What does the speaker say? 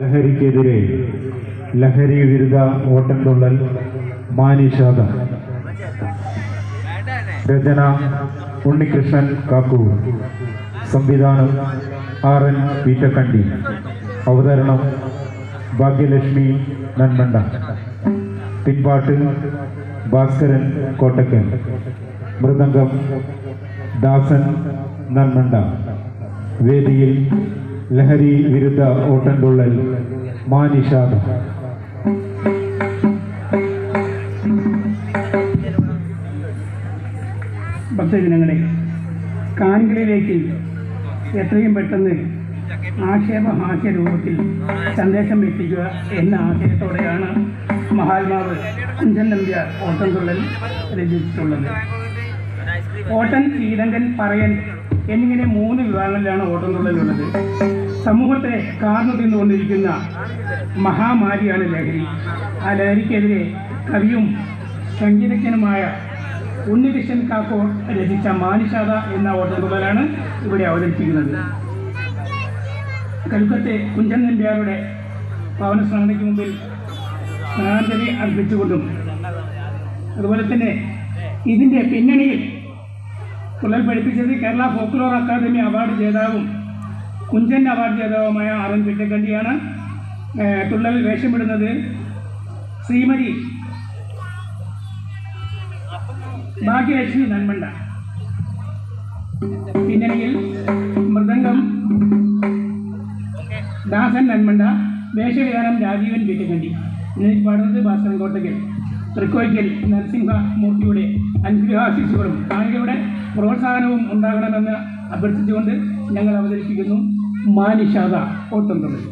ലഹരിക്കെതിരെ ലഹരി വിരുദ്ധ ഓട്ടംതുള്ളൽ മാനിഷാദ. രചന ഉണ്ണികൃഷ്ണൻ കാക്കൂർ. സംവിധാനം RN പീറ്റക്കണ്ടി. അവതരണം ഭാഗ്യലക്ഷ്മി നന്മണ്ട. പിൻപാട്ട് ഭാസ്കരൻ കോട്ടക്കൽ. മൃദംഗം ദാസൻ നന്മണ്ട. വേദിയിൽ ലഹരി വിരുദ്ധ ഓട്ടംതുള്ളൽ മാനിഷാദ. ഭക്തജനങ്ങളെ, കാണികളിലേക്ക് എത്രയും പെട്ടെന്ന് ആക്ഷേപഹാസ്യ രൂപത്തിൽ സന്ദേശം എത്തിക്കുക എന്ന ആശയത്തോടെയാണ് മഹാത്മാവ് കുഞ്ചൻ നമ്പ്യാർ ഓട്ടംതുള്ളൽ രചിച്ചിട്ടുള്ളത്. ഓട്ടൻ, ശ്രീലങ്കൻ, പറയൻ എന്നിങ്ങനെ 3 വിഭാഗങ്ങളിലാണ് ഓട്ടംതുള്ളലുള്ളത്. സമൂഹത്തെ കാർന്നു തിന്നുകൊണ്ടിരിക്കുന്ന മഹാമാരിയാണ് ലഹരി. ആ ലഹരിക്കെതിരെ കവിയും സംഗീതജ്ഞനുമായ ഉണ്ണികൃഷ്ണൻ കാക്കൂർ രചിച്ച മാനിഷാദ എന്ന ഓട്ടംതുള്ളലാണ് ഇവിടെ അവതരിപ്പിക്കുന്നത്. കൽക്കത്തെ കുഞ്ചൻ നമ്പ്യാരുടെ പാവന സ്മരണയ്ക്ക് മുമ്പിൽ സ്മരണാഞ്ജലി അർപ്പിച്ചുകൊണ്ടും അതുപോലെ തന്നെ ഇതിൻ്റെ പിന്നണിയിൽ തുള്ളൽ പഠിപ്പിച്ചത് കേരള ഫോക്ലോർ അക്കാദമി അവാർഡ് ജേതാവും കുഞ്ചൻ അവാർഡ് ജേതാവുമായ RN പീറ്റക്കണ്ടിയാണ്. തുള്ളൽ വേഷമിടുന്നത് ശ്രീമതി ഭാഗ്യലക്ഷ്മി നന്മണ്ട. പിന്നണിയിൽ മൃദംഗം ദാസൻ നന്മണ്ട. വേഷവിധാനം രാജീവൻ പീറ്റക്കണ്ടി. എന്നിൽ പാടുന്നത് ഭാസ്കരൻ കോട്ടക്കൽ. തൃക്കോയ്ക്കൽ നരസിംഹമൂർത്തിയുടെ അനുഗ്രഹാശിസുകളും കാണികളുടെ പ്രോത്സാഹനവും ഉണ്ടാകണമെന്ന് അഭ്യർത്ഥിച്ചുകൊണ്ട് ഞങ്ങൾ അവതരിപ്പിക്കുന്നു മാനിഷാദ ഓട്ടംതുള്ളൽ.